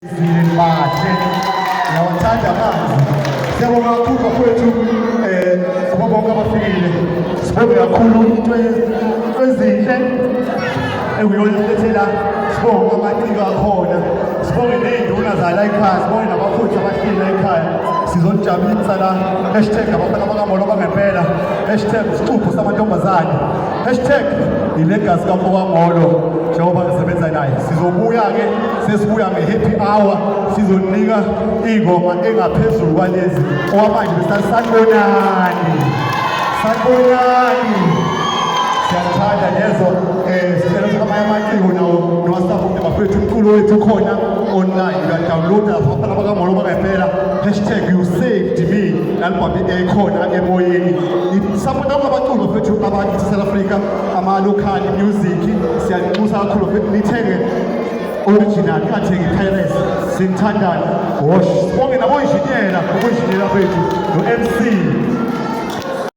Bahle ngiyawuthanda amanzi siyabonga kakhulu bafowethu kubo bonke abafikile sibonge kakhulu into ezinhle ekuyolethela sibonge amaciko akhona sibonge ney'nduna zala ekhaya sibonge nabafowethu abahleli la ekhaya sizonijabulisa la #abafana bakamolo bangempela #isixubho samantombazane #ilegacy kaMolo njengoba ngisebenza naye sizobuya-ke sesibuya nge-happy hour sizonika iy'ngoma engaphezulu kwalezi owamanje sanibonani siyathanda lezo sicela ukuthi amanye amaciko nawo nowasaphote bafethu umculo wethu khona online uyadawunloda abafana bakamolo bangempela #yousaved_me nalibhabi ekhona emoyeni isapota abaculi bafethu abakithi South Africa ama-local music siyanxusa kakhulu bafethu nithenge original ngingathengi pirates sinithandana sibonge nabo-injiniyela bethu no-MC